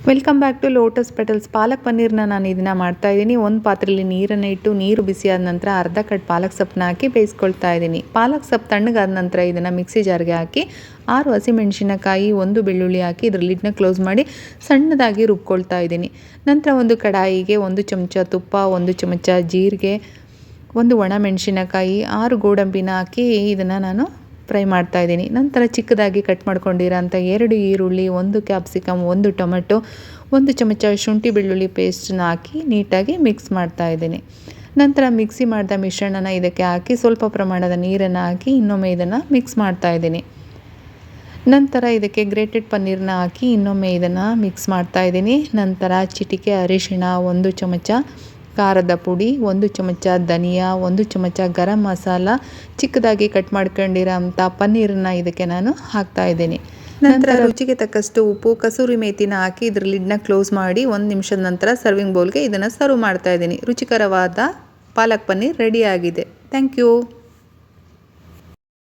Welcome back to Lotus Petals. Palak ಪನ್ನೀರ್ನ ನಾನು ಇದನ್ನು ಮಾಡ್ತಾಯಿದ್ದೀನಿ. ಒಂದು ಪಾತ್ರೆಯಲ್ಲಿ ನೀರನ್ನು ಇಟ್ಟು ನೀರು ಬಿಸಿಯಾದ ನಂತರ ಅರ್ಧ ಕಟ್ ಪಾಲಕ್ ಸೊಪ್ಪನ್ನ ಹಾಕಿ ಬೇಯಿಸ್ಕೊಳ್ತಾ ಇದ್ದೀನಿ. ಪಾಲಕ್ ಸೊಪ್ಪು ತಣ್ಣಗಾದ ನಂತರ ಇದನ್ನು ಮಿಕ್ಸಿ ಜಾರ್ಗೆ ಹಾಕಿ 6 ಹಸಿಮೆಣಸಿನಕಾಯಿ, 1 ಬೆಳ್ಳುಳ್ಳಿ ಹಾಕಿ ಇದರ ಲಿಡ್ನ ಕ್ಲೋಸ್ ಮಾಡಿ ಸಣ್ಣದಾಗಿ ರುಬ್ಕೊಳ್ತಾ ಇದ್ದೀನಿ. ನಂತರ ಒಂದು ಕಡಾಯಿಗೆ 1 ಚಮಚ ತುಪ್ಪ, 1 ಚಮಚ ಜೀರಿಗೆ, 1 ಒಣಮೆಣಸಿನಕಾಯಿ, 6 ಗೋಡಂಬಿನ ಹಾಕಿ ಇದನ್ನು ನಾನು ಫ್ರೈ ಮಾಡ್ತಾಯಿದ್ದೀನಿ. ನಂತರ ಚಿಕ್ಕದಾಗಿ ಕಟ್ ಮಾಡ್ಕೊಂಡಿರೋಂಥ 2 ಈರುಳ್ಳಿ, 1 ಕ್ಯಾಪ್ಸಿಕಮ್, 1 ಟೊಮೆಟೊ, 1 ಚಮಚ ಶುಂಠಿ ಬೆಳ್ಳುಳ್ಳಿ ಪೇಸ್ಟನ್ನ ಹಾಕಿ ನೀಟಾಗಿ ಮಿಕ್ಸ್ ಮಾಡ್ತಾಯಿದ್ದೀನಿ. ನಂತರ ಮಿಕ್ಸಿ ಮಾಡಿದ ಮಿಶ್ರಣನ ಇದಕ್ಕೆ ಹಾಕಿ ಸ್ವಲ್ಪ ಪ್ರಮಾಣದ ನೀರನ್ನು ಹಾಕಿ ಇನ್ನೊಮ್ಮೆ ಇದನ್ನು ಮಿಕ್ಸ್ ಮಾಡ್ತಾಯಿದ್ದೀನಿ. ನಂತರ ಇದಕ್ಕೆ ಗ್ರೇಟೆಡ್ ಪನ್ನೀರನ್ನ ಹಾಕಿ ಇನ್ನೊಮ್ಮೆ ಇದನ್ನು ಮಿಕ್ಸ್ ಮಾಡ್ತಾಯಿದ್ದೀನಿ. ನಂತರ ಚಿಟಿಕೆ ಅರಿಶಿಣ, 1 ಚಮಚ ಖಾರದ ಪುಡಿ, 1 ಚಮಚ ಧನಿಯಾ, 1 ಚಮಚ ಗರಂ ಮಸಾಲ, ಚಿಕ್ಕದಾಗಿ ಕಟ್ ಮಾಡ್ಕೊಂಡಿರೋಂಥ ಪನ್ನೀರನ್ನ ಇದಕ್ಕೆ ನಾನು ಹಾಕ್ತಾಯಿದ್ದೀನಿ. ನಂತರ ರುಚಿಗೆ ತಕ್ಕಷ್ಟು ಉಪ್ಪು, ಕಸೂರಿ ಮೇಥಿನ ಹಾಕಿ ಇದ್ರ ಲಿಡ್ನ ಕ್ಲೋಸ್ ಮಾಡಿ 1 ನಿಮಿಷದ ನಂತರ ಸರ್ವಿಂಗ್ ಬೌಲ್ಗೆ ಇದನ್ನು ಸರ್ವ್ ಮಾಡ್ತಾಯಿದ್ದೀನಿ. ರುಚಿಕರವಾದ ಪಾಲಕ್ ಪನ್ನೀರ್ ರೆಡಿಯಾಗಿದೆ. Thank you.